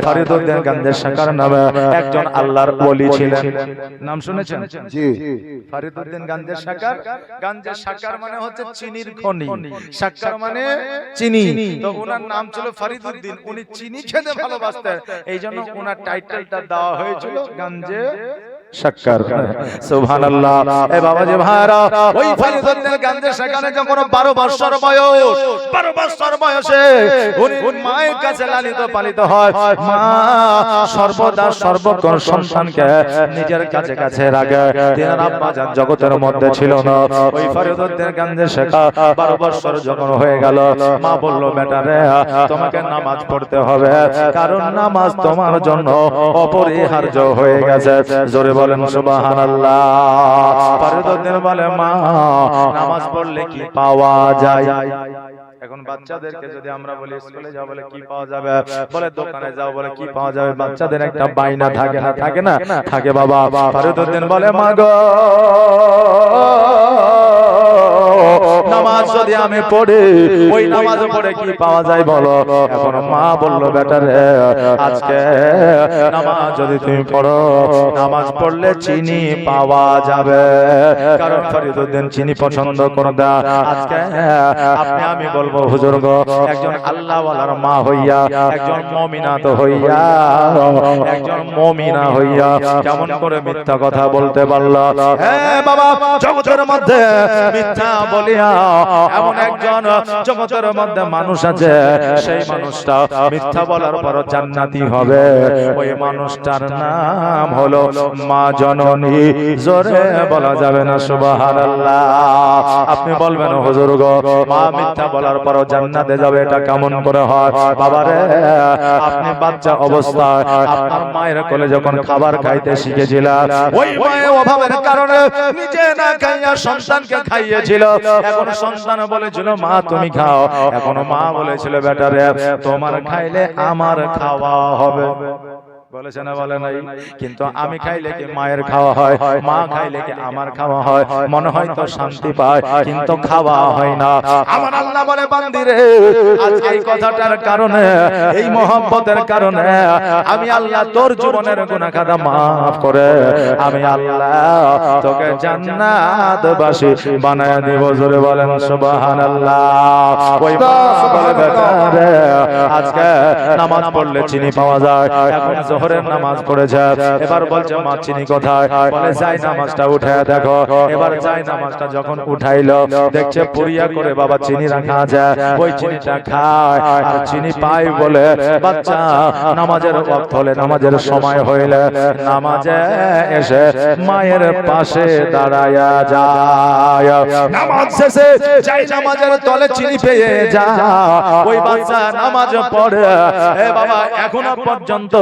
ফরিদউদ্দিন গাঞ্জে শাকার নামে একজন আল্লাহর ওলি ছিলেন। নাম শুনেছেন? জি। ফরিদউদ্দিন গাঞ্জে শাকার। গাঞ্জে শাকার মানে হচ্ছে চিনির খনি, শাকার মানে চিনি। তো ওনার নাম ছিল ফরিদউদ্দিন। উনি চিনি খেতে ভালোবাসতেন, এইজন্য ওনার টাইটেলটা দেওয়া হয়েছিল গাঞ্জে শাকার। সুবহানাল্লাহ। এ বাবাজি ভাইরা, ওই ফরিদউদ্দিন গাঞ্জে শাকারে যখন 12 বছর বয়স, 12 বছর বয়সে উনি মায়ের কাছে লালিত পালিত হয়। মা সর্বদা সর্বক্ষণ সন্তানকে নিজের কাছে কাছে রাখে। তিনার আব্বা জান জগতের মধ্যে ছিল না। ওই ফরিদউদ্দিন গাঞ্জে শাকা 12 বছর যখন হয়ে গেল, মা বলল, বেটা রে, তোমাকে নামাজ পড়তে হবে, কারণ নামাজ তোমার জন্য অপরিহার্য হয়ে গেছে। জোরে বলেন সুবহানাল্লাহ। ফরিদউদ্দিন বলে, মা নামাজ পড়লে কি পাওয়া যায়? এখন বাচ্চাদেরকে যদি আমরা বলি স্কুলে যাও, বলে কি পাওয়া যাবে? বলে দোকানে যাও, বলে কি পাওয়া যাবে? বাচ্চাদের একটা বাইনা থাকে না? থাকে না? থাকে বাবা। ফরিদউদ্দিন বলে, মা গো, নামাজ যদি আমি পড়ি, ওই নামাজ পড়ে কি পাওয়া যায় বলো? এখন মা বলল, বেটা রে, আজকে নামাজ যদি তুমি পড়ো, নামাজ পড়লে চিনি পাওয়া যাবে। কারণ ফরিদউদ্দিন চিনি পছন্দ করে না। আজকে আপনি আমি বলবো, হুজুর গো, একজন আল্লাহওয়ালার মা হইয়া, একজন মুমিনা তো হইয়া, একজন মুমিনা হইয়া কেমন করে মিথ্যা কথা বলতে পারলো? হ্যাঁ বাবা, জগতের মধ্যে মিথ্যা বলিয়া এমন একজন জগতের মধ্যে মানুষ আছে, সেই মানুষটা মিথ্যা বলার পর জান্নাতি হবে। ওই মানুষটার নাম হলো মা জননী। জোরে বলা যাবে না সুবহানাল্লাহ? আপনি বলবেন, হুজুর গো, মা মিথ্যা বলার পর জান্নাতে যাবে, এটা কেমন করে হয়? বাবারে, আপনি বাচ্চা অবস্থায় আপনার মায়ের কোলে যখন খাবার খাইতে শিখেছিলেন, ওই মায়ের অভাবের কারণে নিজে না খাইয়া সন্তানকে খাইয়েছিল। এখন সন্তান বলেছিল, মা তুমি খাও। এখন মা বলেছিল, বেটা রে, তোমার খাইলে আমার খাওয়া হবে। বলেছে না? বলে নাই? কিন্তু আমি খাইলে কি মায়ের খাওয়া হয়, মা খাইলে কি আমার খাওয়া হয়? মনে হয় তো শান্তি পায়, কিন্তু খাওয়া হয় না। আমার আল্লাহ বলে, বান্দি রে, আজ এই কথাটার কারণে, এই মহব্বতের কারণে আমি আল্লাহ তোর জীবনের গুনাহ খাতা maaf করে আমি আল্লাহ তোকে জান্নাতবাসী বানায় দিব। জোরে বলেন সুবহানাল্লাহ। ওই বলে, বেটা রে, আজকে নামাজ পড়লে চিনি পাওয়া যায়। এখন জোহরের নামাজ পড়েছে, এবার বলছে, মা চিনি কোথায়? বলে, যাই নামাজটা উঠায় দেখো। এবার যাই নামাজটা যখন উঠাইলো, দেখছে পুরিয়া করে বাবা চিনি রাখা আছে। ওই চিনিটা খায় আর চিনি পাই বলে বাচ্চা নামাজের ওয়াক্ত হলে, নামাজের সময় হইলে নামাজে এসে মায়ের পাশে দাঁড়ায়া যায়। নামাজ শেষে যাই নামাজের তলে চিনি পেয়ে যায়। ওই বাচ্চা নামাজ পড়ে। এ বাবা, এখনো পর্যন্ত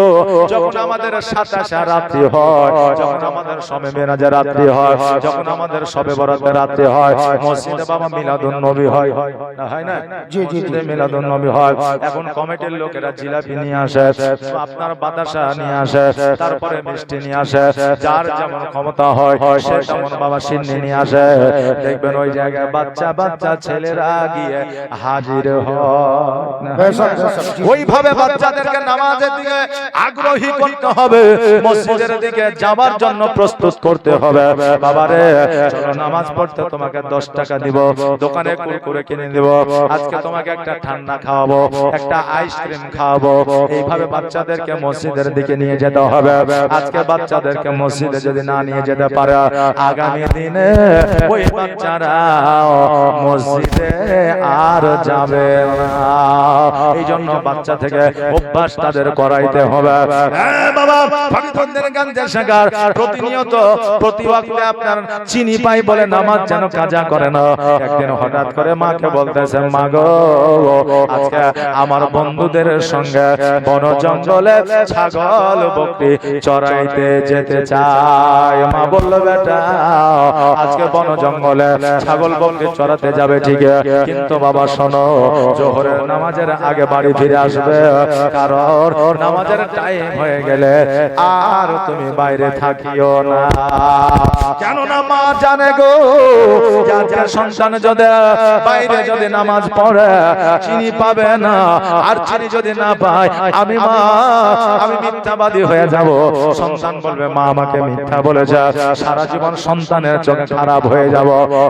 যখন আমাদের সাতাশা রাত্রি হয়, যখন আমাদের শবে মেরাজের রাত্রি হয়, যখন আমাদের শবে বরাতের রাত্রি হয়, মসজিদে বাবা মিলাদুন নবী হয়, হয় না? জি জি, মিলাদুন নবী হয়। এখন কমিটির লোকেরা জিলাপি নিয়ে আসে, আপনার বাতাসা নিয়ে আসে, তারপরে মিষ্টি নিয়ে আসে, যার যেমন ক্ষমতা হয় সে তেমন বাবা সিন্নি নিয়ে আসে। দেখবেন ওই জায়গায় বাচ্চা বাচ্চা ছেলেরা গিয়ে হাজির হয়। ওইভাবে বাচ্চাদেরকে নামাজের দিকে আগ্রহী করতে হবে, মসজিদের দিকে যাবার জন্য প্রস্তুত করতে হবে। বাবারে, চলো নামাজ পড়তে তোমাকে 10 টাকা দিব, দোকানে কুরকুরে কিনে দেব, আজকে তোমাকে একটা ঠান্ডা খাওয়াবো, একটা আইসক্রিম খাওয়াবো। এইভাবে বাচ্চাদেরকে মসজিদের দিকে নিয়ে যেতে হবে। আজকে বাচ্চাদেরকে মসজিদে যদি না নিয়ে যেতে পারে, আগামী দিনে ওই বাচ্চারা মসজিদে আর যাবে না। এই জন্য বাচ্চা থেকে অভ্যাস তাদের করাইতে হবে। বাবা, ফরিদউদ্দিন গাঞ্জে শাকার প্রতিনিয়ত প্রতি ওয়াক্তে আপনার চিনি পাই বলে নামাজ যেন কাজা করে না। একদিন হঠাৎ করে মাকে বলতেছে, মা গো, আজকে আমার বন্ধুদের সঙ্গে বন জঙ্গলে ছাগল বকরি চড়াইতে যেতে চাই। মা বলল, বেটা, আজকে বন জঙ্গলে ছাগল বকরি চড়াতে যাবে ঠিক, কিন্তু বাবা শোনো, জোহরের নামাজের আগে বাড়ি ফিরে আসবে, কারণ নামাজের টাইম হয়ে গেলে আর তুমি বাইরে থাকিও না। কেননা মা জানে গো, যার সন্তান যদি বাইরে যদি নামাজ পড়ে চিনি পাবে না, আর চিনি যদি না পায় আমি মিথ্যাবাদী হয়ে যাব। সন্তান বলবে মা আমাকে মিথ্যা বলেছে, সারা জীবন সন্তানের চোখে খারাপ হয়ে যাব।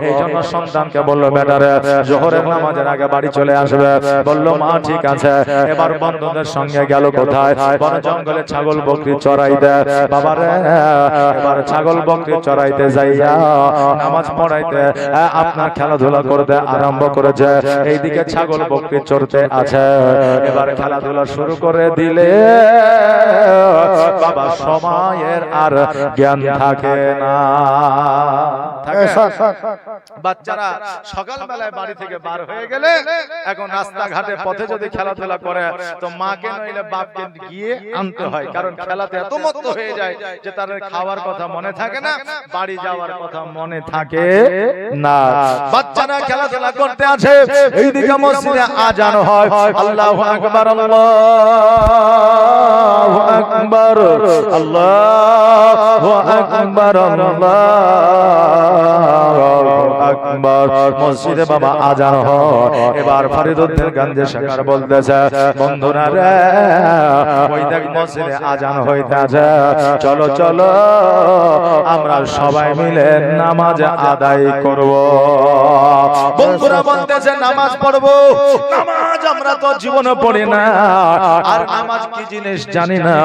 এই জন্য সন্তানকে বললো বেটারে জোহরের নামাজের আগে বাড়ি চলে আসবে। বললো মা ঠিক আছে। এবার বন্ধুদের সঙ্গে গেল কোথায়? বন জঙ্গলে ছাগল বকরি চড়াইতে। বাবারে এবার ছাগল বকরি চড়াইতে যাইয়া নামাজ পড়াইতে আপনার খেলাধুলা করতে আরম্ভ করেছে। এইদিকে ছাগল বকরি চড়তে আছে। এবার খেলাধুলা শুরু করে দিলে বাবা সময়ের আর জ্ঞান থাকে না। বাচ্চারা সকালবেলায় বাড়ি থেকে বার হয়ে গেলে এখন রাস্তাঘাটে পথে যদি খেলাধুলা করে তো মাকে নইলে বাপকে গিয়ে আনতে হয়, কারণ খেলাতে এত মত্ত হয়ে যায় যে তার খাওয়ার কথা মনে থাকে না, বাড়ি যাওয়ার কথা মনে থাকে না। বাচ্চারা খেলাধুলা করতে আছে, এইদিকে মসজিদে আজান হয়। আল্লাহু আকবার, আল্লাহু আকবার, আল্লাহু আকবার, আল্লাহু আকবার। মসজিদে বাবা আজান হয়। এবার ফরিদউদ্দিন গঞ্জে শেখার বলতেছে বন্ধুরা রে ওই দেখ মসজিদে আজান হইতাছে, চলো চলো আমরা সবাই মিলে নামাজ আদায় করব। বন্ধুরা বলতেছে নামাজ পড়বো। নামাজ আমরা তো জীবনে পড়ি না, আর নামাজ কি জিনিস জানি না।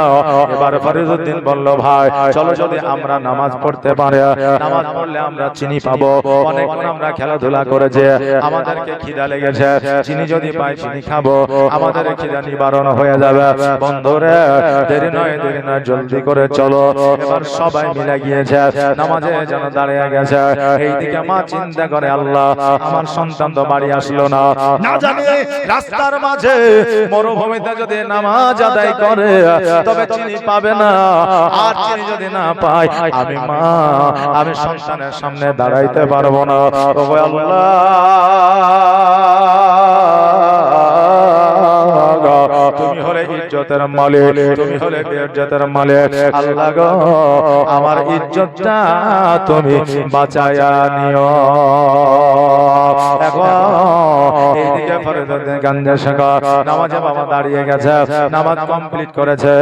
এবার ফরিদউদ্দিন বলল ভাই চলো যদি আমরা নামাজ পড়তে পারি, নামাজ পড়লে আমরা চিনি পাবো। অনেকক্ষণ আমরা খেলাধুলা করেছে, আমাদেরকে খিদা লেগেছে, চিনি যদি পাই চিনি খাবো, আমাদের খিদা নিবারণ হয়ে যাবে। বন্ধুরে দেরি নয় জলদি করে চলো। এবার সবাই মিলে গিয়েছে, নামাজে যেন দাঁড়িয়ে গেছে। এইদিকে মা চিন্তা করে আল্লাহ আমার সন্তান তো বাড়ি আসলো না, না জানি রাস্তার মাঝে মরুভূমিতে যদি নামাজ আদায় করে তবে চিনি পাবে না, আর চিনি যদি না পাই আমি সন্তানের সামনে দাঁড়াইতে পারবো না। ওগো আল্লাহ তুমি হলে ইজ্জতের মালিক, তুমি হলে বেইজ্জতের মালিক। আল্লাহ গো আমার ইজ্জতটা তুমি বাঁচায়া নিও। এখন এইদিকে ফরিদউদ্দিন গঞ্জে শেখা নামাজে বাবা দাঁড়িয়ে গেছে, নামাজ কমপ্লিট করেছে।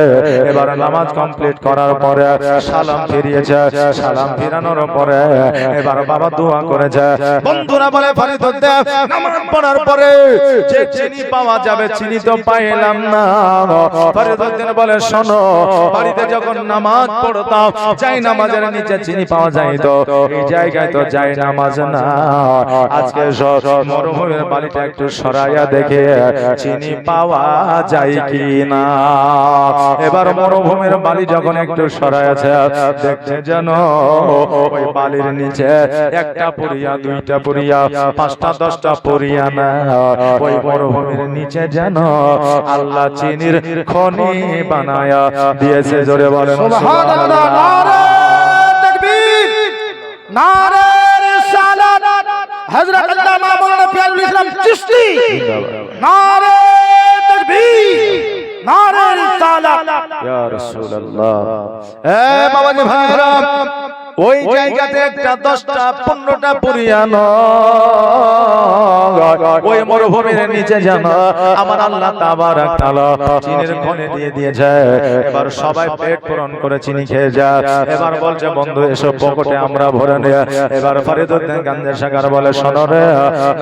এবার নামাজ কমপ্লিট করার পরে সালাম ফিরিয়েছে, সালাম ফিরানোর পরে এবার বাবা দোয়া করেছে। বন্ধুরা বলে ফরিদউদ্দিন নামাজ পড়ার পরে যে চিনি পাওয়া যাবে চিনি তো পাইলাম না। ফরিদউদ্দিন বলে শোনো বাড়িতে যখন নামাজ পড়তাম যাই নামাজের নিচে চিনি পাওয়া যায়, তো এই জায়গায় তো যাই নামাজ না। আজকে মরুভূমির বাড়িটা একটু সরাইয়া দেখে চিনি পাওয়া যায় কি না। এবার মরুভূমির বালি যখন একটু সরাইয়াছে দেখছে যেন ওই বালির নিচে একটা পুরিয়া, দুইটা পুরিয়া, পাঁচটা, 10টা পুরিয়া না, ওই মরুভূমির নিচে যেন আল্লাহ চিনির খনি বানায়া দিয়েছে। জোরে বলেন সুবহানাল্লাহ। নারে তাকবীর, নারে রিসালাত। হযরত আল্লামা মাওলানা পিয়ারুল ইসলাম চিশতি, নারে তাকবীর, নারে রিসালাত। ইয়া রাসূলুল্লাহ। এ বাবাজি ভাইরা ওই জায়গাতে একটা 10টা 15টা পুরিয়ান ওই মরুভূমির নিচে যেন আমার আল্লাহ তাবারক তাআলা চিনির খনি দিয়ে দিয়েছে। এবার সবাই পেট পূরণ করে চিনি খেয়ে যায়। এবার বলছে বন্ধু এসব পকেটে আমরা ভরে নিয়ে। এবার ফরিদউদ্দিন গঞ্জে শেখার বলে শোনো রে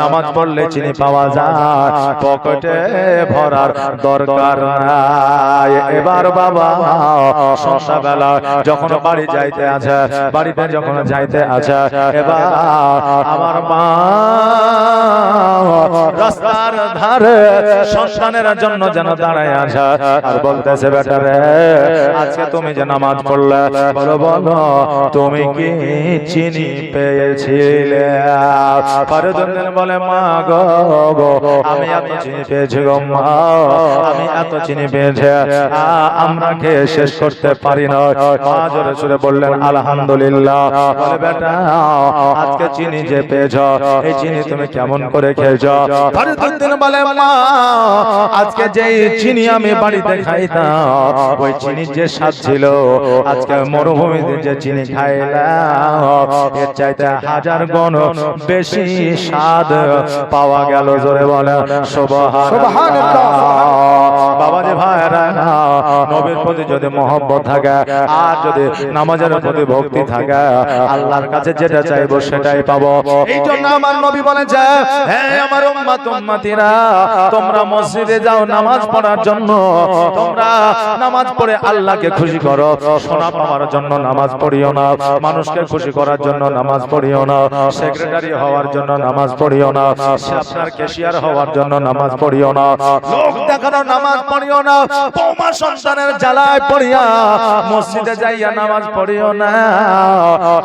নামাজ পড়লে চিনি পাওয়া যায়, পকেটে ভরার দরকার নাই। এবার বাবা সন্ধ্যাবেলা যখন বাড়ি যাইতে আছে, বাড়িতে যখন যাইতে আছে, এবার আমার মা রাস্তার ধারে সন্তানের জন্য যেন দাঁড়ায় আছে আর বলতেছে বেটা রে আজকে তুমি যে নামাজ পড়লে বলো বলো তুমি কি চিনি পেয়েছিলে? ফরিদউদ্দিন বলে মা গো আমি এত চিনি পেয়েছি গো মা, আমি এত চিনি পেয়েছি আমরা খেয়ে শেষ করতে পারি না। মা জোরে সুরে বললেন আলহামদুলিল্লাহ। আলহামদুলিল্লাহ। বলে বেটা আজকে চিনি যে পেয়েছ, এই চিনি তুমি কেমন করে খেয়েছ? ফরিদুদ্দিন বলে মা আজকে যে চিনি আমি বাড়িতে খাইতাম ওই চিনি যে স্বাদ ছিল আজকে মরুভূমিতে যে চিনি খাইলাম এর চাইতে হাজার গুণ বেশি স্বাদ পাওয়া গেল। জোরে বলে সুবহানাল্লাহ। বাবাজি ভাইরা নবীর প্রতি যদি মহব্বত থাকে আর যদি নামাজের প্রতি ভক্তি থাকে আল্লাহর কাছে যেটা চাইবো সেটাই পাবো। এই জন্য আমার নবী বলেন যে হে আমার উম্মত উম্মতিরা তোমরা মসজিদে যাও নামাজ পড়ার জন্য, তোমরা নামাজ পড়ে আল্লাহকে খুশি করো। সোনা পাওয়ার জন্য নামাজ পড়িও না, মানুষকে খুশি করার জন্য নামাজ পড়িও না, সেক্রেটারি হওয়ার জন্য নামাজ পড়িও না, আপনার ক্যাশিয়ার হওয়ার জন্য নামাজ পড়িও না, লোক দেখানোর নামাজ পড়িও না, বৌমা সন্তানের জ্বালায় পড়িয়া মসজিদে যাইয়া নামাজ পড়িও না।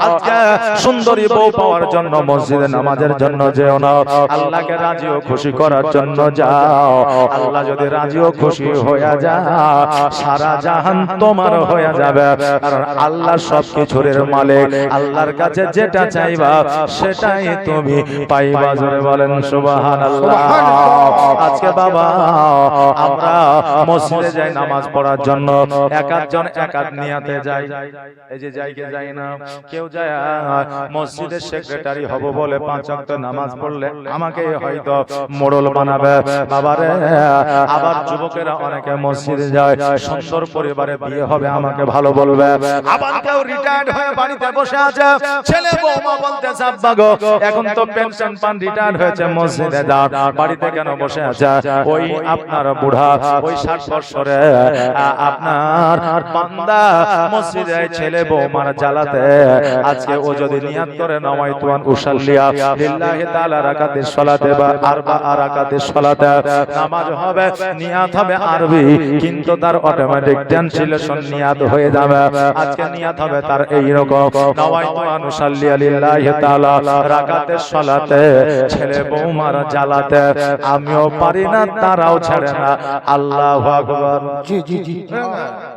আজকে সুন্দরী বউ পাওয়ার জন্য মসজিদে নামাজের জন্য যেও না, আল্লাহকে রাজি ও খুশি করার জন্য যাও। আল্লাহ যদি রাজি ও খুশি হয়ে যায় সারা জাহান তোমার হয়ে যাবে, কারণ আল্লাহ সবকিছুর মালিক। আল্লাহর কাছে যেটা চাইবা সেটাই তুমি পাইবা। জোরে বলেন সুবহানাল্লাহ। আজকে বাবা আমরা মসজিদে যাই নামাজ পড়ার জন্য, এক একজন এক এক নিয়াতে যাই। এই যে যাই কে যাই না, কেউ যায় মসজিদের সেক্রেটারি হব বলে 5 ওয়াক্ত নামাজ পড়লে আমাকে হয়তো মোড়ল বানাবে বাবারে। আবার যুবকেরা অনেকে মসজিদে যায় সুন্দর পরিবারে বিয়ে হবে আমাকে ভালো বলবে। আবার কেউ রিটায়ার্ড হয়ে বাড়িতে বসে আছে, ছেলে বৌমা বলতেছে আব্বা গো এখন তো পেনশন পান রিটায়ার্ড হয়েছে মসজিদে যান, বাড়িতে কেন বসে আছে? ওই আপনার বুড়া ওই 60 বছরে আপনার বান্দা মসজিদে ছেলে বৌমার জ্বালাতে আজকে ও যদি নিয়াত করে নামাইতুন উসাল্লিয়া লিল্লাহি তাআলা রাকাতিস সালাতে বা আরবা রাকাতিস সালাতে নামাজ হবে, নিয়াত হবে আরবি, কিন্তু তার অটোমেটিক ট্রান্সলেশন নিয়াত হয়ে যাবে। আজকে নিয়াত হবে তার এই রকম নামাইতুন উসাল্লিয়া লিল্লাহি তাআলা রাকাতিস সালাতে ছেলে বৌমার জ্বালাতে আমিও পারি না তারাও ছাড়ে না। আল্লাহু আকবার। জি জি জি,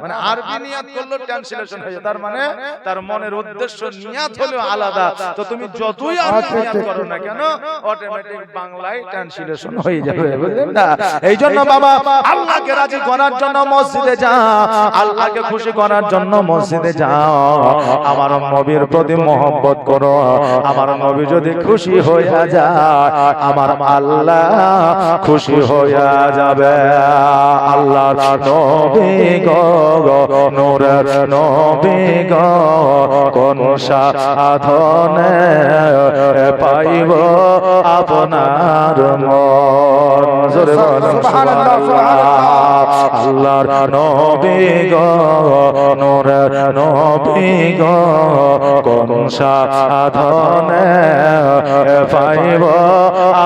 মানে আরবি নিয়াত করলো ট্রান্সলেশন হয়ে যায়, তার মানে তার মনের উদ্দেশ্য নিয়াত হলো আলাদা। তো তুমি যতই আরবি নিয়াত করো না কেন অটোমেটিক বাংলায় ট্রান্সলেশন হয়ে যাবে, বুঝলেন না? এই জন্য বাবা আল্লাহকে রাজি করার জন্য মসজিদে যাও, আল্লাহকে খুশি করার জন্য মসজিদে যাও। আমার নবীর প্রতি মহব্বত করো, আমার নবী যদি খুশি হয়ে যায় আমার আল্লাহ খুশি হয়ে যাবে। আল্লাহর নবী গো নূরের নবী গো কোন সাধনে পাইব আপনার মন। জোরে বলেন সুবহানাল্লাহ। আল্লাহর নবী গো নূরের নবী গো কোন সাধনে পাইব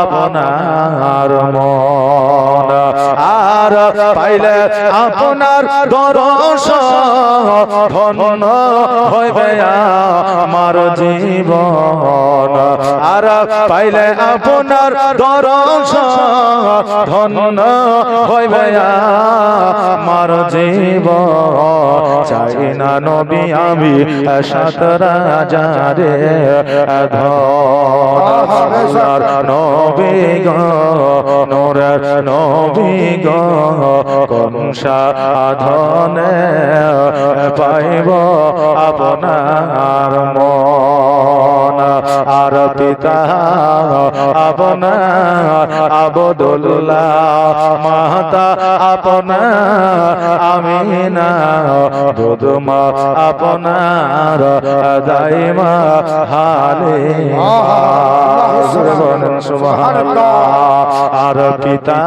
আপনার মন। আর পাইলে আপনার দর্শন ধন্য হইবে আমার জীবন। আর পাইলে আপনার দর্শন ধন্য হইবে আমার জীবন। চাই না নবী আমি 7 রাজারে ধন। নবী গো নূরের নবী গো কোন সাধনে পাইব আপনার মন। আর পিতা আপনার আবদুল্লাহ, মাতা আপনার আমিনা, দুধমা আপনার দাইমা হালিমা। সুবহানাল্লাহ। আর পিতা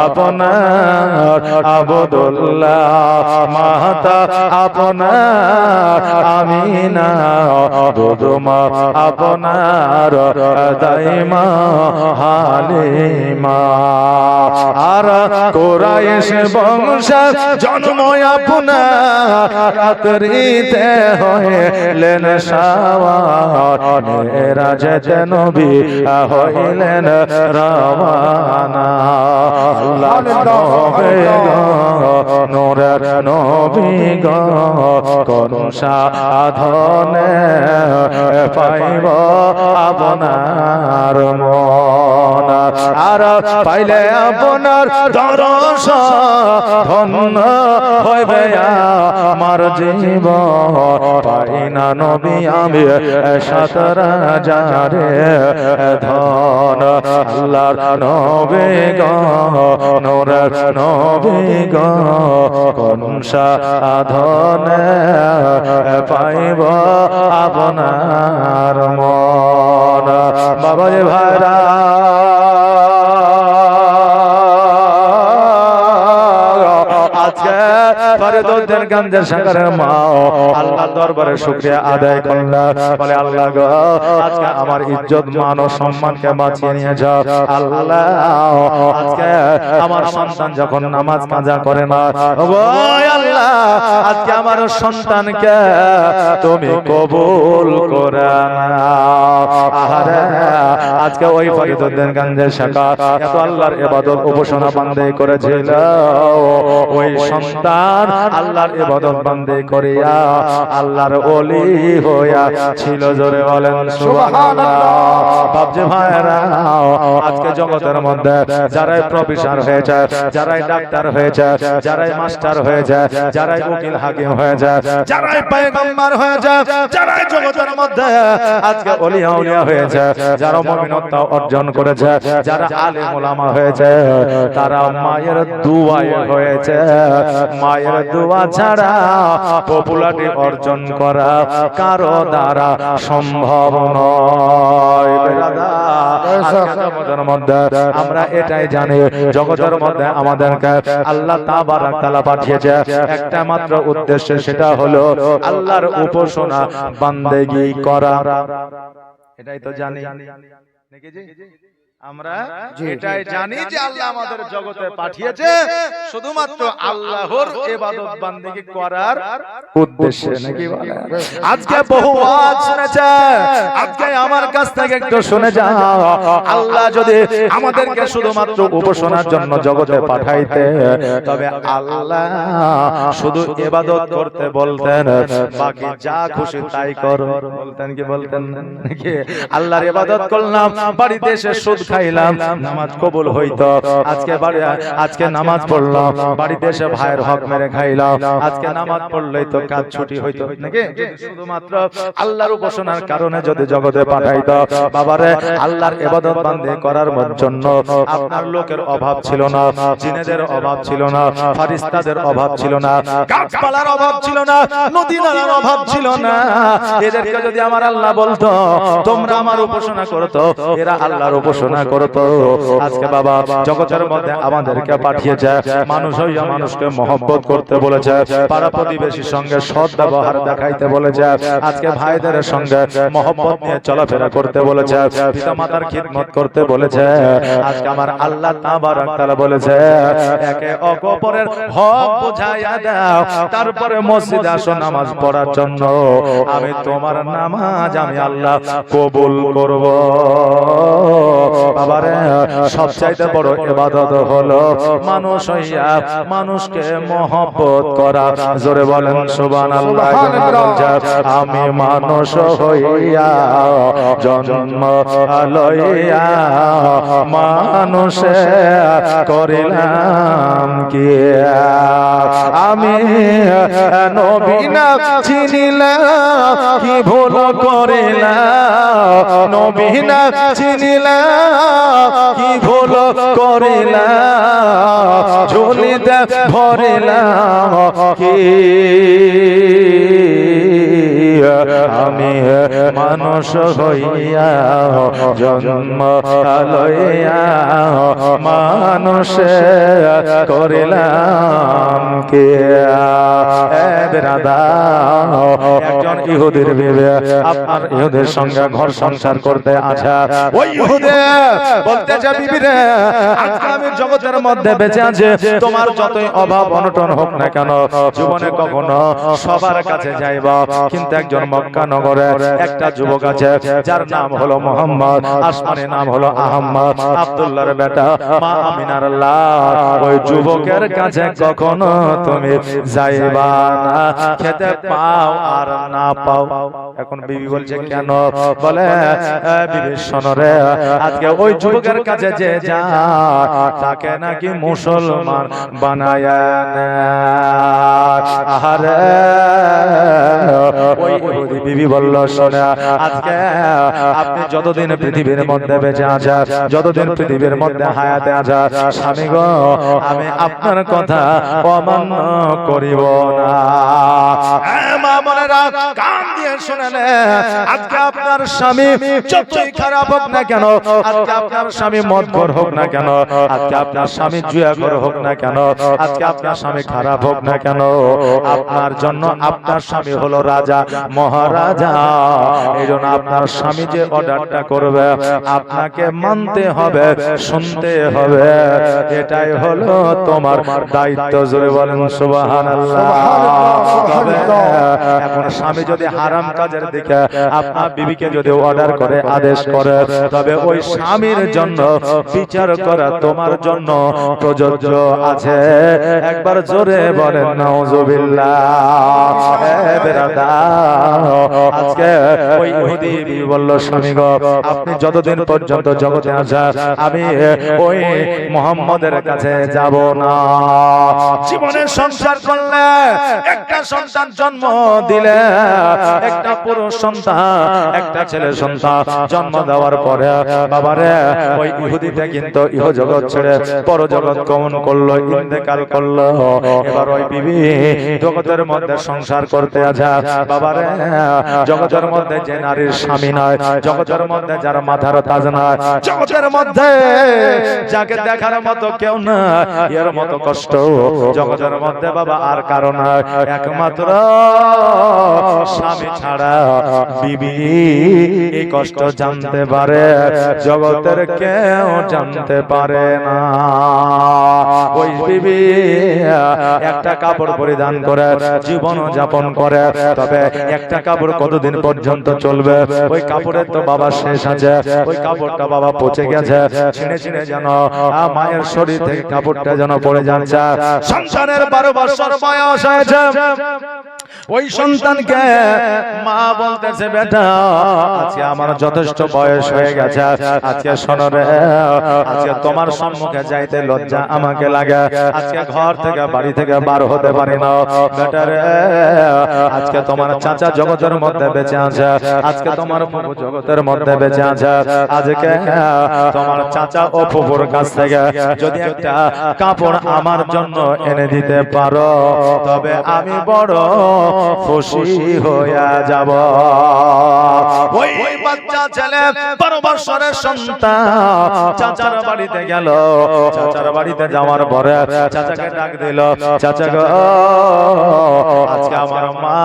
আপনার আবদুল্লাহ, মাতা আপনার আমিনা, দুধমা আপনার দাইমা হালিমা। আর কুরাইশ বংশ জন্ম আপনার রাত্রিতে হইলেন সাওয়ার, মেরাজে নবী হইলেন রওয়ানা। আল্লাহর নবী গো নূরের নবী গো কোন সাধনে পাইব আপনার মন আর পাইলে আপনার দর্শন ধন্য হইবে আমার জীবন পাই না নবী আমি সাত রাজারে ধন আল্লাহর নবী গো নূরের নবী গো কোন সাধনে পাইব আপনার মন বাবা রে ভাইরা আজকে ফরিদউদ্দিন গঞ্জের সাগরের মা আল্লাহর দরবারে শুকরিয়া আদায় করলাম বলে আল্লাহ গো আজকে আমার ইজ্জত মান ও সম্মানকে বাঁচিয়ে নিয়ে যাও আল্লাহ আজকে আমার সন্তান যখন নামাজ কাজা করে না ও আল্লাহ আজকে আমার সন্তানকে তুমি কবুল করে নাও আরে আজকে ওই ফরিদউদ্দিন গঞ্জের সাগর এত আল্লাহর ইবাদত উপাসনা বান্দে করেছিল ওই সন্তান আল্লাহর ইবাদত বান্দে করিয়া আল্লাহর ওলি হইয়া ছিল জোরে বলেন সুবহানাল্লাহ বাপজি ভাইরা আজকে জগতের মধ্যে যারাই প্রফেসর হয়েছে যারাই ডাক্তার হয়েছে যারাই মাস্টার হয়েছে যারাই উকিল হাকিম হয়েছে যারাই পয়গম্বর হয়েছে যারাই জগতের মধ্যে আজকে ওলি আউলিয়া হয়েছে যারা মুমিনত্ব অর্জন করেছে যারা আলেম ওলামা হয়েছে তারা মায়ের দুয়ায় হয়েছে মায়ের দোয়া ছাড়া পপুলারিটি অর্জন করা কারো দ্বারা সম্ভব নয় জগতের মধ্যে আমরা এটাই জানি জগতের মধ্যে আমাদেরকে আল্লাহ তাবারক তাআলা পাঠিয়েছে একটা মাত্র উদ্দেশ্য সেটা হলো আল্লাহর উপাসনা বান্দেগি করা এটাই তো জানি নাকি জি আমরা এটাই জানি যে আল্লাহ আমাদের জগতে পাঠিয়েছে শুধুমাত্র আল্লাহর ইবাদত বান্দেগি করার উদ্দেশ্যে নাকি বলে আজকে বহু ওয়াজ শুনেছে আজকে আমার কাছ থেকে একটু শুনে যাও আল্লাহ যদি আমাদেরকে শুধুমাত্র উপাসনার জন্য জগতে পাঠাইতে তবে আল্লাহ শুধু ইবাদত করতে বলতেন বাকি যা খুশি তাই করো বলতেন কি বলতেন নাকি আল্লাহর ইবাদত করলাম বাড়িতে এসে সুদ খাইলাম নামাজ কবুল হইতো আজকে নামাজ পড়লাম বাড়িতে এসে ভাইয়ের হক মেরে খাইলাম আজকে নামাজ পড়লেই তো কাজ ছুটি হইতো নাকি শুধুমাত্র আল্লাহর উপাসনার কারণে যদি জগতে পাঠাইতো বাবারে আল্লাহর ইবাদত বান্দে করার জন্য আপনার লোকের অভাব ছিল না জিনেদের অভাব ছিল না ফেরেশতাদের অভাব ছিল না গাছপালার অভাব ছিল না নদী নালার অভাব ছিল না এদেরকে যদি আমার আল্লাহ বলতো তোমরা আমার উপাসনা করতো এরা আল্লাহর উপাসনা করতো আজকে বাবা জগতের মধ্যে আমাদেরকে পাঠিয়েছে মানুষ হইয়া মানুষকে মহব্বত করতে বলেছে পাড়া প্রতিবেশীর সঙ্গে সৎ ব্যবহার দেখাইতে বলেছে আজকে ভাইদের সঙ্গে মহব্বত নিয়ে চলাফেরা করতে বলেছে পিতামাতার খিদমত করতে বলেছে আজকে আমার আল্লাহ তাবারক তাআলা বলেছে একে অপরের হক বুঝাইয়া দাও তারপরে মসজিদে আসো নামাজ পড়ার জন্য আমি তোমার নামাজ আমি আল্লাহ কবুল করব বাবারে সবচাইতে বড় ইবাদত হলো মানুষ হইয়া মানুষকে মহব্বত করা জোরে বলেন সুবহানাল্লাহ আমি মানুষ হইয়া জন্ম লইয়া মানুষে করিলাম কি আমি নবী না চিনিলাম কি ভুল করিলাম নবী না চিনিলাম কি ভুল করিলাম ঝুলিতে ভরিলাম কি আমি মানুষ হইয়া জন্ম লইয়া মানুষে করিলাম কে একজন ইহুদির বিবি আপনার ইহুদের সঙ্গে ঘর সংসার করতে আছে ওই ইহুদে বলতেছে বিবি রে আজকে আমি জগতের মধ্যে বেঁচে আছি তোমার যতই অভাব অনটন হোক না কেন জীবনে কখনো সবার কাছে যাইবা কিন্তু একজন মক্কা নগরে একটা যুবক আছে যার নাম হলো মোহাম্মদ, আসমানি নাম হলো আহমদ, আব্দুল্লাহর বেটা, মা আমিনার লাল। ওই যুবকের কাছে কখনো তুমি যাইবা না, খেতে পাও আর না পাও। এখন বিবি বলছে কেন? বলে বিবি শোনো রে, আজকে ওই যুবকের কাছে যে যায় তাকে নাকি মুসলমান বানায় না। আহারে ওই ইহুদি বিবি বলল শোনে, আজকে আপনি যতদিন পৃথিবীর মধ্যে বেঁচে আছেন, যতদিন পৃথিবীর মধ্যে হায়াতে আছেন, স্বামী গো আমি আপনার কথা অমান্য করিব না। মা বোনেরা কান দিয়ে শুনেন, আজকে আপনার স্বামী যতই খারাপ হোক না কেন, আজকে আপনার স্বামী মদখোর হোক না কেন, আজকে আপনার স্বামী জুয়াখোর হোক না কেন, আজকে আপনার স্বামী খারাপ হোক না কেন, আপনার জন্য আপনার স্বামী হলো রাজা মহারাজা। এই জন্য আপনার স্বামী যে অর্ডারটা করবে আপনাকে মানতে হবে, শুনতে হবে, এটাই হলো তোমার দায়িত্ব। জোরে বলেন সুবহানাল্লাহ। এখন স্বামী যদি হারাম কাজের দিকে আপনার বিবিকে যদি অর্ডার করে, আদেশ করে, তবে ওই স্বামীর জন্য বিচার করা তোমার জন্য প্রযোজ্য আছে। একবার জোরে বলেন নাউজুবিল্লাহ। আজকে ওই ইহুদি বিবি বলল স্বামী গো আপনি যতদিন পর্যন্ত জগতে আছেন আমি ওই মুহাম্মদের কাছে যাব না। জীবনে সংসার করলে, একটা সন্তান জন্ম দিলে, একটা পুরুষ সন্তান, একটা ছেলে সন্তান জন্ম দেওয়ার পরে বাবারে ওই ইহুদিটা কিন্তু ইহ জগৎ ছেড়ে পর জগৎ গমন করলো, ইন্তেকাল করলো। এবার ওই বিবি জগতের মধ্যে সংসার করতে আছে বাবারে। জগতের মধ্যে যে নারীর স্বামী নয়, জগতের মধ্যে যার মাথার তাজ নয়, জগতের মধ্যে যাকে দেখার মতো কেউ না, এর মতো কষ্ট জগতের মধ্যে বাবা আর কারণ একমাত্র স্বামী ছাড়া বিবি এই কষ্ট জানতে পারে, জগতের কেউ জানতে পারে না। ওই বিবি একটা কাপড় পরিধান করে জীবন যাপন করে, তবে একটা কাপড় কতদিন পর্যন্ত চলবে? ওই কাপড়ের তো বাবা শেষ আছে, ওই কাপড়টা বাবা পচে গেছে, ছিঁড়ে ছিঁড়ে যেন মায়ের শরীর থেকে কাপড়টা যেন পড়ে যাচ্ছে। সংসারের 12 বছর বয়স হয়েছে, ওই সন্তানকে মা বলতেছে বেটা আজকে আমার যথেষ্ট বয়স হয়ে গেছে, আজকে শোনো রে, আজকে তোমার সম্মুখে যাইতে লজ্জা আমাকে লাগে, আজকে ঘর থেকে বাড়ি থেকে বার হতে পারি না বেটা রে। আজকে তোমার চাচা জগতের মধ্যে বেঁচে আছে, আজকে তোমার ফুফু জগতের মধ্যে বেঁচে আছে, আজকে তোমার চাচা ও ফুফুর কাছ থেকে যদি একটা কাপড় আমার জন্য এনে দিতে পারো তবে আমি বড় খুশি হয়ে যাব। ওই বাচ্চা ছেলে 12 বছরের সন্তান চাচার বাড়িতে গেল, চাচার বাড়িতে যাওয়ার পরে চাচাকে ডাক দিল, চাচা গো আজকে আমার মা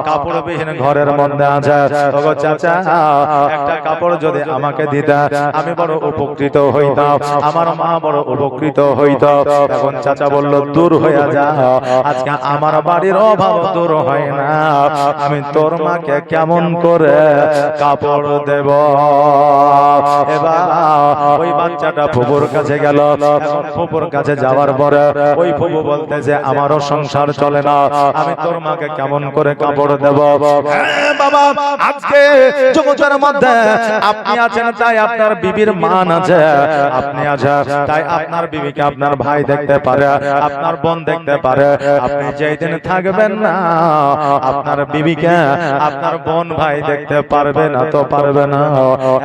কাপড়বিহীন ঘরের মধ্যে আছে, ওগো চাচা একটা কাপড় যদি আমাকে দিতা আমি বড় উপকৃত হইতাম, আমার মা বড় উপকৃত হইত। এখন চাচা বলল দূর হয়ে যা, আজকে আমার বাড়ির অভাব দূর হয় না, আমি তোর মাকে কেমন করে কাপড় দেব। এবার ওই বাচ্চাটা ফুপুর কাছে গেল, এখন ফুপুর কাছে যাওয়ার পরে ওই ফুপু বলতেছে আমারও সংসার চলে না, আমি তোর মাকে কেমন করে কাপড় দেব। বাবা আজকে জগতের মধ্যে আপনি আছেন তাই আপনার বিবির মান আছে, আপনি আছেন তাই আপনার বিবিকে আপনার ভাই দেখতে পারে, আপনার বোন দেখতে পারে। আপনি যেই দিন থাকবেন না আপনার বিবিকে আপনার বোন ভাই দেখতে পারবে না তো পারবে না,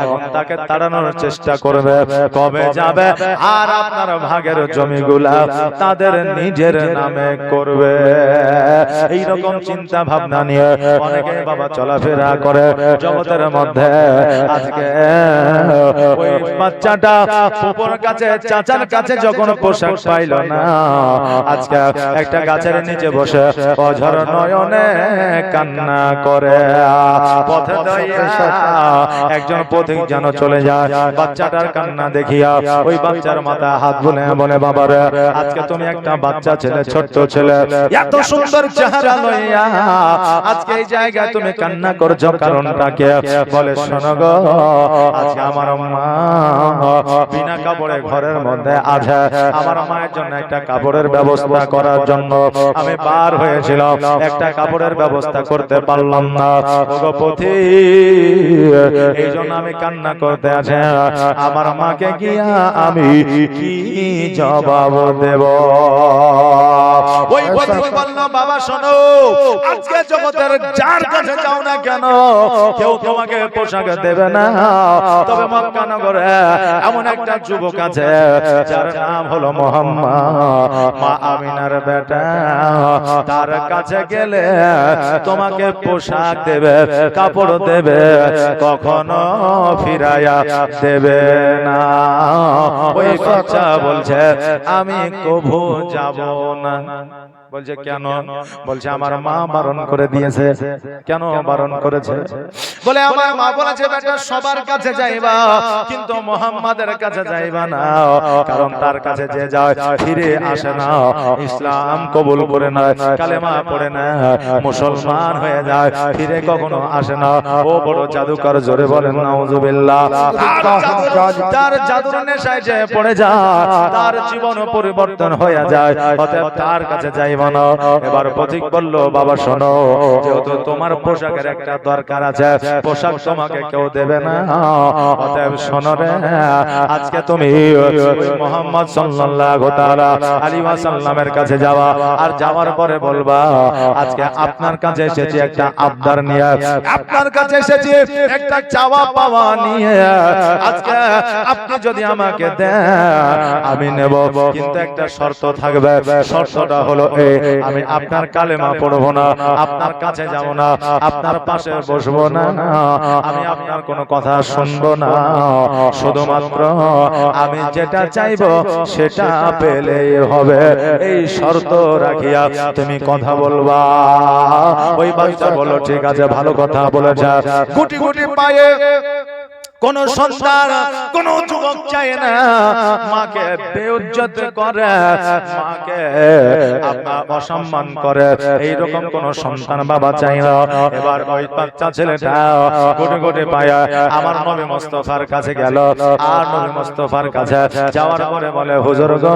এখন তাকে তাড়ানোর চেষ্টা করবে, কবে যাবে আর আপনার ভাগের জমিগুলা তাদের নিজের নামে করবে। এইরকম চিন্তা ভাবনা নিয়ে অনেকে বাবা চলাফেরা করে জগতের মধ্যে। আজকে ওই বাচ্চাটা ফুপুর কাছে চাচার কাছে যখন পোশাক পাইল না, আজকে একটা গাছের নিচে বসে অঝর নয়নে কান্না করে। পথে দাঁড়িয়ে একজন পথিক যেন চলে যায়, বাচ্চাটার কান্না দেখিয়া ওই বাচ্চার মাথা হাত বুলে বলে বাবারে আজকে তুমি একটা বাচ্চা ছেলে, ছোট্ট ছেলে, এত সুন্দর চেহারা লইয়া আজকে এই জায়গায় তুমি কান্না করছো কারণটাকে? বলে শোনো গো, আজকে আমার মা বিনা কাপড়ে ঘরের মধ্যে আছে। আমার মায়ের জন্য একটা কাপড়ের ব্যবস্থা করার জন্য আমি বার হয়েছিলাম, একটা কাপড়ের ব্যবস্থা করতে পারলাম না। ওগো পথি, এই জন্য আমি কান্না করতে আছে। আমার মাকে গিয়া আমি কি জবাব দেব? ওই পথিক বলল, বাবা শোনো, আজকে জগতের যার কাছে যাও না কেন, কেউ তোমাকে পোশাক দেবে না। তবে মক্কা নগরে এমন একটা যুবক আছে যার নাম হলো মোহাম্মদ, মা আমিনার বেটা। তার কাছে গেলে তোমাকে পোশাক দেবে, কাপড় দেবে, কখনো ফিরাইয়া দেবে না। ওই বাচ্চা বলছে আমি কভু যাব না। বলছে কেন? বলছে আমার মা বারণ করে দিয়েছে। কেন বারণ করেছে? বলে আমার মা বলেছে বেটা সবার কাছে যাইবা, কিন্তু মুহাম্মাদের কাছে যাইবা না, কারণ তার কাছে যে যায় ফিরে আসে না, ইসলাম কবুল করে না, কালেমা পড়ে না, মুসলমান হয়ে যায়, ফিরে কখনো আসে না। ও বড় জাদুকর, জোরে বলেন নাউজুবিল্লাহ। তার জাদুর নেশায় যে পড়ে যায়, তার জীবন পরিবর্তন হয়ে যায়, অতএব তার কাছে যাইবা না। এবার পথিক বলল, বাবা শোনো, যেহেতু তোমার পোশাকের একটা দরকার আছে, পোশাক তোমাকে কেউ দেবে না, অতএব শোনো রে, আজকে তুমি মুহাম্মদ সাল্লাল্লাহু তাআলা আলাইহি ওয়াসাল্লামের কাছে যাওয়া, আর যাওয়ার পরে বলবা আজকে আপনার কাছে এসেছি একটা আবদার নিয়ে, আপনার কাছে এসেছি একটা চাওয়া পাওয়া নিয়ে। আজকে আপনি যদি আমাকে দেন আমি নেব, কিন্তু একটা শর্ত থাকবে। শর্তটা হলো আমি আপনার কালেমা পড়বো না, আপনার কাছে যাব না, আপনার পাশে বসবো না, আমি আপনার কোনো কথা শুনবো না, শুধুমাত্র আমি যেটা চাইবো সেটা পেলেই হবে, এই শর্ত রাখিয়া তুমি কথা বলবা। ওই বাচ্চা বলো ঠিক আছে, ভালো কথা বলেছে। গুটি গুটি পায়ে কোন সন্তান, কোন যুবক চায় না মাকে বেইজ্জত করে, মাকে অসম্মান করে, এইরকম কোন সন্তান বাবা চায় না। এবার ওই বাচ্চা ছেলেটা গোটে গোটে পায়া আমার নবী মুস্তাফার কাছে গেল, আর নবী মুস্তাফার কাছে যাওয়ার পরে বলে, হুজুর গো,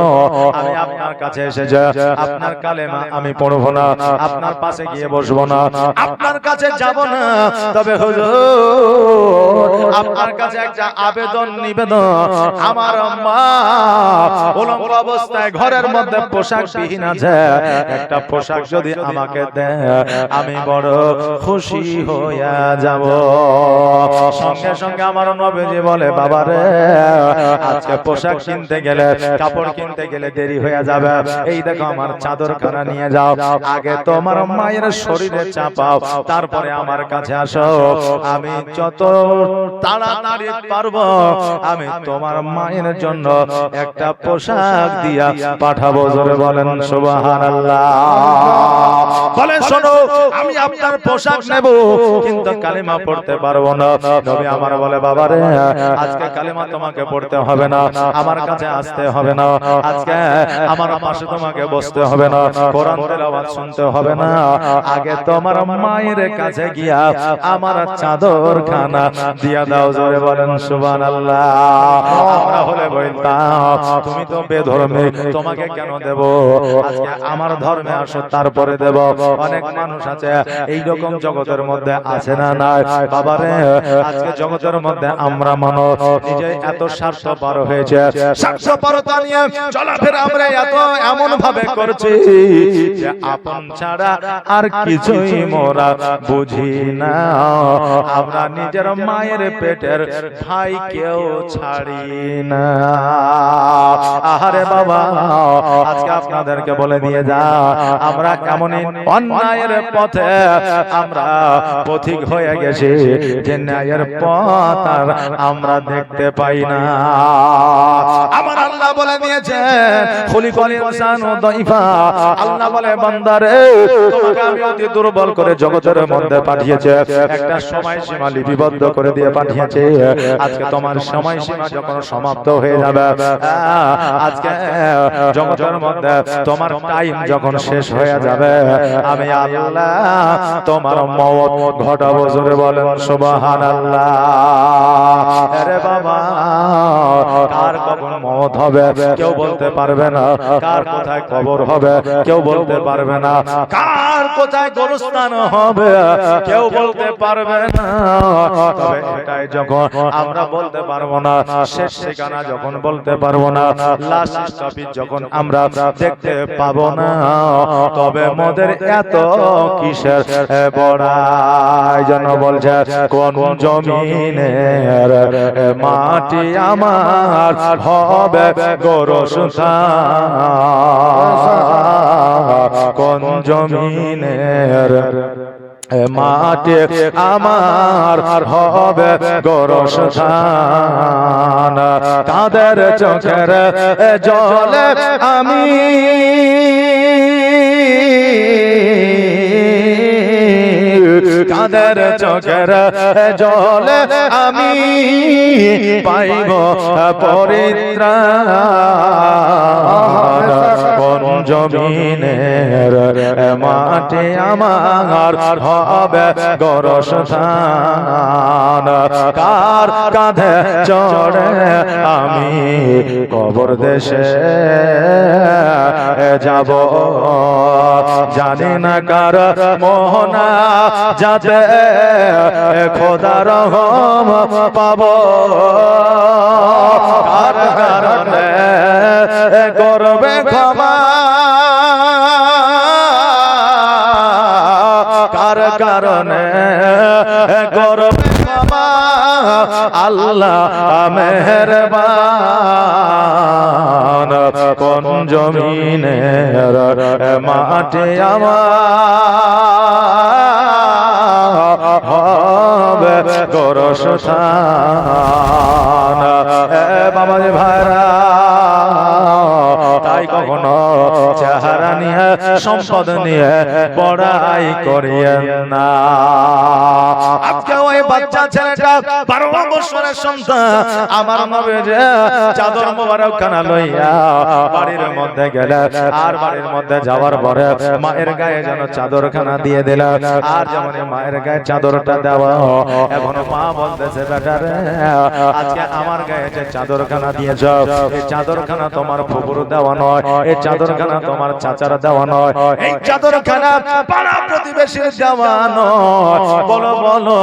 আমি আপনার কাছে এসেছি, আপনার কালেমা আমি পড়বো না, আপনার পাশে গিয়ে বসবো না, আপনার কাছে যাব না, তবে হুজুর আপনার কাছে একটা আবেদন নিবেদন, আমার মা উলঙ্গ অবস্থায় ঘরের মধ্যে পোশাক বিহীন আছে, একটা পোশাক যদি আমাকে দেয় আমি বড় খুশি হইয়া যাব। সঙ্গে সঙ্গে আমার নবীজি বলে, বাবা রে, আজকে পোশাক কিনতে গেলে, কাপড় কিনতে গেলে দেরি হয়ে যাবে, এই দেখো আমার চাদরখানা নিয়ে যাও, আগে তোমার মায়ের শরীরে চাপাও, তারপরে আমার কাছে আসো, আমি যত তাড়াতাড়ি পারবো আমি তোমার মায়ের জন্য একটা পোশাক দিয়া পাঠাবো। জোরে বলেন সুবহানাল্লাহ। বলেন শোনো, আমি আপনার পোশাক নেব, কিন্তু কালেমা পড়তে পারবো না। নবী আমার বলে, বাবা রে, আজকে কালেমা তোমাকে পড়তে হবে না, আমার কাছে আসতে হবে না, আজকে আমার পাশে তোমাকে বসতে হবে না, কোরআন তেলাওয়াত শুনতে হবে না, আগে তোমার মায়ের কাছে গিয়া আমার চাদরখানা দিয়া দাও। জোরে বলেন সুবহানাল্লাহ। আমরা হলে বলতাম তুমি তো বেধর্মী, তোমাকে কেন দেব, আজকে আমার ধর্মে আসো তারপরে দেব। অনেক মানুষ আছে এই রকম জগতের মধ্যে আছে না নাই? বাবারে, আজকে জগতের মধ্যে আমরা মানুষ নিজে এত স্বার্থপর হয়েছে, স্বার্থপরতা নিয়ে চলাফেরা আমরা এত এমন ভাবে করছি যে আপন ছাড়া আর কিছুই মোরা বুঝি না। আমরা নিজের মায়ের পেটের ভাই কেউ ছাড়ি না। আহারে বাবা, আজকে আপনাদেরকে বলে দিয়ে যা, আমরা এমনই অন্যায়ের পথে আমরা পথিক হয়ে গেছি যে ন্যায়ের পথ আর আমরা দেখতে পাই না। আমার আল্লাহ বলে দিয়েছে, খুলিকাল ইনসানু দাইফা, আল্লাহ বলে বান্দারে তোমাকে আমি অতি দুর্বল করে জগতের মধ্যে পাঠিয়েছে, একটা সময়সীমা লিপিবদ্ধ করে দিয়ে পাঠিয়েছে। আজকে তোমার সময়সীমা যখন সমাপ্ত হয়ে যাবে, আজকে জগতের মধ্যে তোমার টাইম যখন শেষ হয়ে যাবে, আমি আল্লাহ আল্লাহ তোমার মওত ঘটাবো, জোরে বলেন সুবহানাল্লাহ। আরে বাবা, কার কখন মওত হবে কেউ বলতে পারবে না, কার কোথায় কবর হবে কেউ বলতে পারবে না, কার কোথায় গোরস্থান হবে কেউ বলতে পারবে না। তবে এটাই যখন আমরা বলতে পারবো না, শেষ ঠিকানা যখন বলতে পারবো না, লাশ স্টপেজ যখন আমরা দেখতে পাবো না, তবে মোদের এত কিসের বড়াই যেন বলছে কোন জমিনের মাটি আমার হবে গোরস্থান, কোন জমিনের মাটি আমার হবে গোরস্থান। তাদের চোখের জলে আমি তাদের চোখের জলে আমি পাইব পরিত্রাণ, কোন জমিনের মাটি আমার হবে গোরস্থান। কার কাঁধে চড়ে আমি কবর দেশে যাব, জানি না কার মোহনা যাতে খোদার রহম পাব, কার কারণে করবে ক্ষমা, কার কারণে করবে ক্ষমা আল্লাহ মেহেরবান, কোন জমিনের মাটি আমার হবে গোরস্থান। বাবাজি ভাইরা, তাই কখনো চেহারা নিয়ে সম্পদ নিয়ে বড়াই করিয়েন না। আজকে ওই বাচ্চা ছেলেটা 12 বছরের সন্তান আমার নবী যে চাদর মোবারক খানা লইয়া বাড়ির মধ্যে গেলে, আর বাড়ির মধ্যে যাওয়ার পরে মায়ের গায়ে যেন চাদর খানা দিয়ে দিল, আর যেমন মায়ের গায়ে চাদরটা দেওয়া, এখন মা বলতেছে বেটারে আজকে আমার গায়ে যে চাদর খানা দিয়েছ, এই চাদর খানা তোমার ফুপুর দেওয়া নয়, এই চাদর খানা তোমার চাচার দেওয়া নয়, এই চাদর খানা পাড়া প্রতিবেশীর দেওয়া নয়। বলো বলো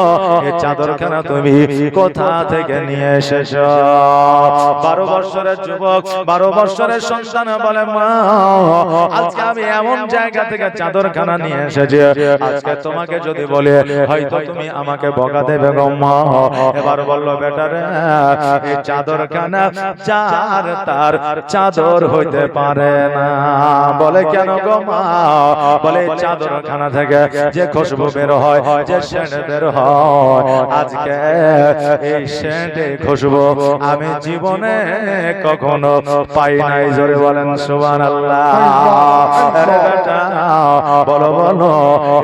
এই চাদর খানা তুমি কোথা থেকে নিয়ে এসেছ? 12 বছরের যুবক, 12 বছরের সন্তান বলে মা আজকে আমি এমন জায়গা থেকে চাদর খানা নিয়ে এসেছি, আজকে তোমাকে যদি বলে হয়তো তুমি আমাকে বকা দেবে গো মা। এবার বললো বেটারে এই চাদর খানা চার তার চাদর হইতে পারে না। বলে কেন গো মা? বলে চাদর খানা থেকে যে খুশবু বের হয়, যে সেন্ট বের হয়, আজকে এই সেন্টে খুশবু আমি জীবনে কখনো পাই নাই। জোরে বলেন সুবহানাল্লাহ। আরে বেটা বলো বলো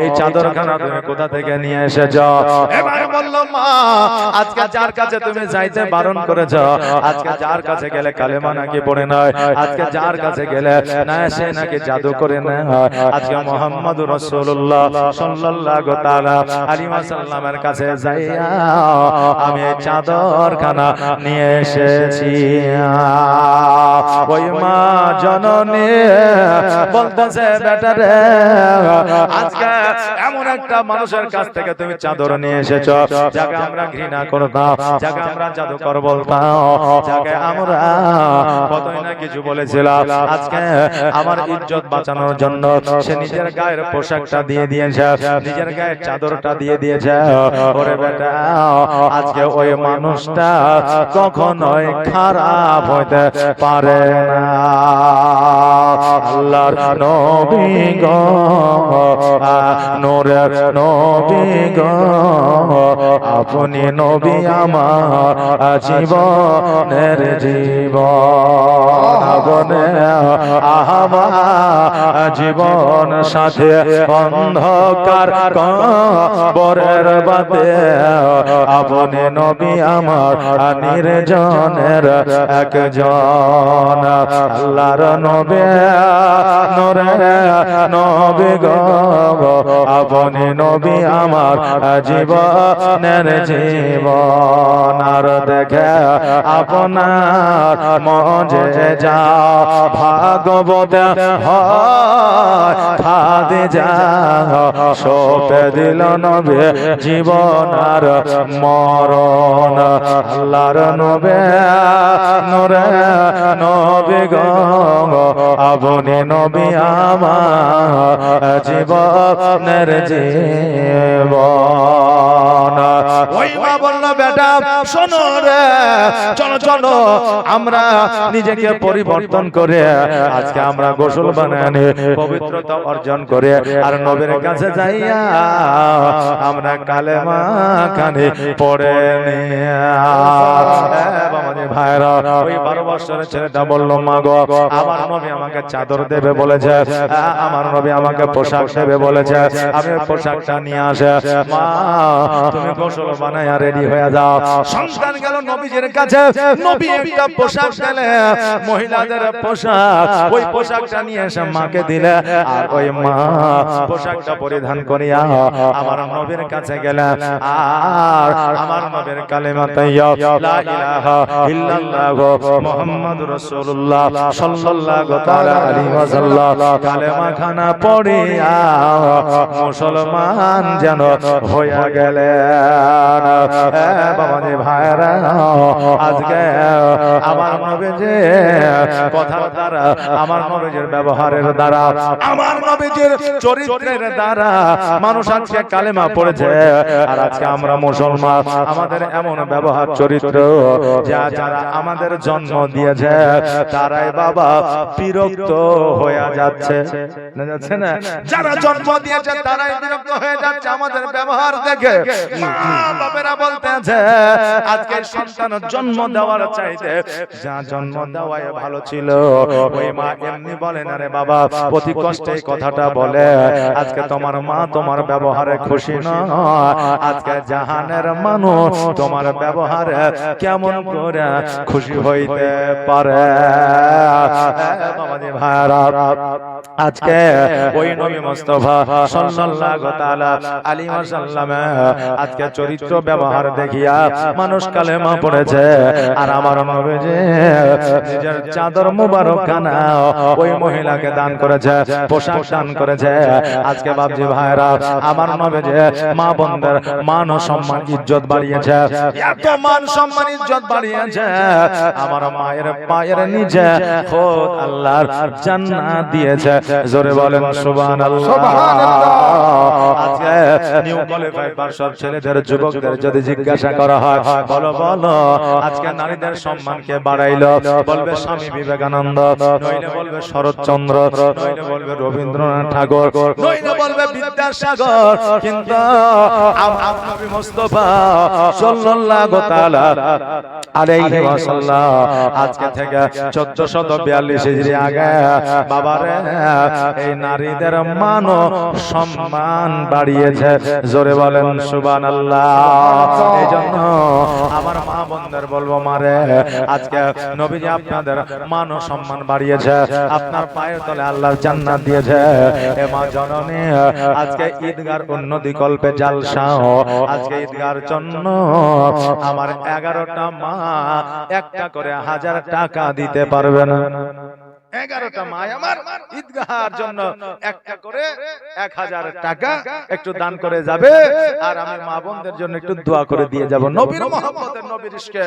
এই চাদর খানা তুমি কোথা থেকে নিয়ে এসেছ? এবার বলল মা আজকে যার কাছে তুমি যাইতে বারণ করেছ, আজকে যার কাছে গেলে কালেমা নাকি পড়ে নয়, আজকে যার কাছে গেলে না সে নাকি জাদু করে না, আজকে মুহাম্মদুর রাসূলুল্লাহ সাল্লাল্লাহু তাআলা আলাইহি ওয়াসাল্লামের কাছে যাইয়া আমি এই চাদর খানা নিয়ে এসেছি। ওই মা জননী বলতেছে বেটারে আজকে এমন একটা মানুষের কাছ থেকে তুমি চাদর নিয়ে এসেছো যাকে আমরা ঘৃণা করতাম, যাকে আমরা জাদুকর বলতাম, যাকে আমরা কতই না কিছু বলেছিলাম, আজকে আমার ইজ্জত বাঁচানোর জন্য সে নিজের গায়ের পোশাকটা দিয়ে দিয়েছে, নিজের গায়ের চাদরটা দিয়ে দিয়েছে। ওরে বেটা আজকে ওই মানুষটা কখনোই খারাপ হইতে পারে না। আল্লাহর নবী গো নূরের নবী গো আপনি নবী আমার জীবনের জীবন, আপনি আমার জীবন সাথে অন্ধকার কবরের বাদে আপনি নবী আমার নির্জনের একজন। আল্লাহর নবী নূরে নবী গো আপনি নবী আমার জীবনের জীবন আর দেখে আপনার মজে যা ভাগবত হয় খাদিজা সপে দিল নবী জীবন আর মরণ আল্লাহর নবী নূরে নবী গো আপনি নবী আমার জীবনের জীবন। ওই মা বলল বেটা শোনো রে, চলো চলো আমরা নিজেকে পরিবর্তন করে আজকে আমরা গোসল বানানি পবিত্রতা অর্জন করে আর নবীর কাছে যাইয়া আমরা কালেমা খানি পড়ে নিয়া। বাবাজি ভাইরা, ওই 12 বছরের ছেলেটা বলল মা গো আমার নবী আমাকে চাদর দেবে বলেছে, আমার নবী আমাকে পোশাক দেবে বলেছে, আমি পোশাকটা নিয়ে আসে। মা তুমি গোসল বানায়া রেডি হয়ে যাও। সন্তান গেল নবীজির কাছে, নবী একটা পোশাক দিলে মহিলাদের পোশাক, ওই পোশাকটা নিয়ে এসে মাকে দিলে আর ওই মা পোশাকটা পরিধান করিয়া আমার নবীর কাছে গেলে আর আমার নবীর কালেমা তাইয়া লা ইলাহা ইল্লাল্লাহ মুহাম্মাদুর রাসূলুল্লাহ সাল্লাল্লাহু তাআলা আলাইহি ওয়াসাল্লাম কালেমা খানা পড়িয়া মুসলমান যেন হইয়া গেলেন। বাবাজি ভাইরা, আজকে আমার নবীজি কথার দ্বারা, আমার নবীজির ব্যবহারের দ্বারা, আমার নবীজির চরিত্রের দ্বারা মানুষ আজকে কালেমা পড়েছে। আর আজকে আমরা মুসলমান, আমাদের এমন ব্যবহার চরিত্র যারা আমাদের জন্ম দিয়েছে তারাই বাবা বিরক্ত হয়ে যাচ্ছে না, যাচ্ছে না? যারা জন্ম দিয়েছে তারাই বিরক্ত হয়ে যাচ্ছে আমাদের ব্যবহার দেখে। মা বাবারা বলতেছে আজকে সন্তান জন্ম দেওয়ার চাইতে যা জন্ম দেওয়াই ভালো ছিল। ওই মা এমনি বলে না রে বাবা, প্রতি কষ্টে কথাটা বলে। আজকে তোমার মা তোমার ব্যবহারে খুশি নয়, আজকে জাহানের মানুষ তোমার ব্যবহারে কেমন করে খুশি হইতে পারে? বাবাজি ভাইরা, আজকে ওই নবী মুস্তাফা সাল্লাল্লাহু তাআলা আলাইহি ওয়াসাল্লাম আজকে চরিত্র ব্যবহার দেখিয়া মানুষ কালেমা পড়েছে। আর আমার নবীজি নিজের চাদর মুবারক খানা ওই মহিলাকে দান করেছে, পোশাক দান করেছে। আজকে বাপজি ভাইরা, আমার নবীজি মা বোনদের মান ও সম্মান ইজ্জত বাড়িয়েছে, এত মান সম্মান ইজ্জত বাড়িয়েছে। আমার মায়ের পায়ের নিচে খোদ আল্লাহর জান্নাত দিয়েছে। জোরে বলেন সুবহানাল্লাহ। আজকে নিউ কোয়ালিফাইড পারসন ছেলেদের যুবকদের যদি জিজ্ঞাসা করা হয় বলো বলো আজকে নারীদের সম্মানকে বাড়াইলো, বলবে স্বামী বিবেকানন্দ, নইলে বলবে শরৎচন্দ্র, নইলে বলবে রবীন্দ্রনাথ ঠাকুর, নইলে বলবে বিদ্যাসাগর। কিন্তু আমার নবী মুস্তাফা সাল্লাল্লাহু তাআলা আলাইহি ওয়াসাল্লাম আজকে থেকে 1442 হিজরি আগে বাবারে এই নারীদের মান ও সম্মান বাড়িয়েছে। জোরে বলেন সুবহানাল্লাহ। এইজন্য আমার মা বোনদের বলবো মারে, আজকে নবীজি আপনাদের মান ও সম্মান বাড়িয়েছে, আপনার পায়ের তলে আল্লাহর জান্নাত দিয়েছে। এ মা জননী, আজকে ঈদগার উন্নতি কল্পে জালসা, আজকে ঈদগার জন্য আমার 11টা মা একটা করে 1000 টাকা দিতে পারবে না। 11টা মা আমার ঈদগাহের জন্য একটা করে 1000 টাকা একটু দান করে যাবে, আর আমি মা বোনদের জন্য একটু দোয়া করে দিয়ে যাব। নবীর মহব্বতের, নবীর ইশকে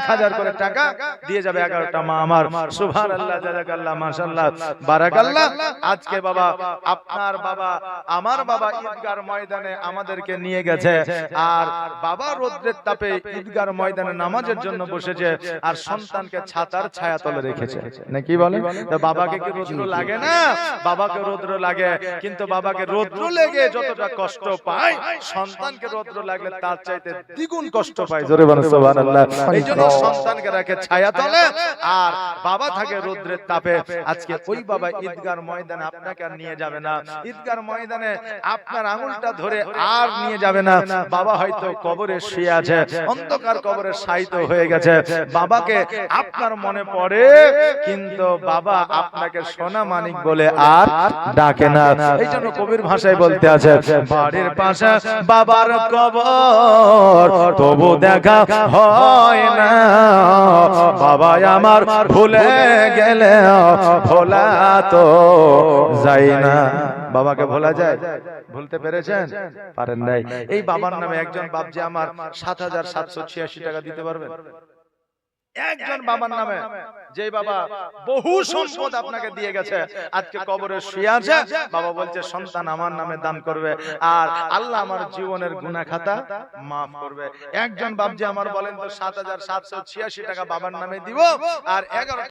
1000 করে টাকা দিয়ে যাবে 11টা মা আমার। সুবহানাল্লাহ, জাযাকাল্লাহ, মাশাআল্লাহ, বারাকাল্লাহ। আজকে বাবা আপনার বাবা, আমার বাবা ঈদগার ময়দানে আমাদেরকে নিয়ে গেছে, আর বাবা রোদ্রের তাপে ঈদগার ময়দানে নামাজের জন্য বসেছে, আর সন্তানকে ছাতার ছায়াতলে রেখেছে। নাকি বলে তো বাবাকে কি রৌদ্র লাগে না? বাবাকে রৌদ্র লাগে, কিন্তু বাবাকে রৌদ্র লেগে যতটা কষ্ট পায় সন্তানকে রৌদ্র লাগলে তার চাইতে দ্বিগুণ কষ্ট পায়। জোরে বলেন সুবহানাল্লাহ। এইজন্য সন্তানকে রাখে ছায়াতলে আর বাবা থাকে রৌদ্রের তাপে। আজকে ওই বাবা ঈদগার ময়দানে আপনাকে আর নিয়ে যাবে না, ঈদগার ময়দানে আপনার আঙুলটা ধরে আর নিয়ে যাবে না। বাবা হয়তো কবরে শুয়ে আছে, অন্ধকার কবরে শায়িত হয়ে গেছে, বাবাকে আপনার মনে পড়ে, কিন্তু বাবা আপনাকে সোনা মানিক বলে আর ডাকে না। এই জন্য কবির ভাষায় বলতে আছে, বাড়ির পাশে বাবার কবর তবু দেখা হয় না, বাবা আমার ভুলে গেলে ভোলা তো যায় না। বাবাকে ভোলা যায়? ভুলতে পেরেছেন? পারেন নাই। এই বাবার নামে একজন বাপ যে আমার ৭৭৮৬ টাকা দিতে পারবেন? একজন বাবার নামে, যে বাবা বহু সম্পদ আপনাকে দিয়ে গেছে, আজকে কবরে শুয়ে আছে, বাবা বলছে সন্তান আমার নামে দান করবে আর আল্লাহ আমার জীবনের গুনাহ খাতা maaf করবে। একজন বাপ যে আমার বলেন তো ৭৭৮৬ টাকা বাবার নামে দিব আর 11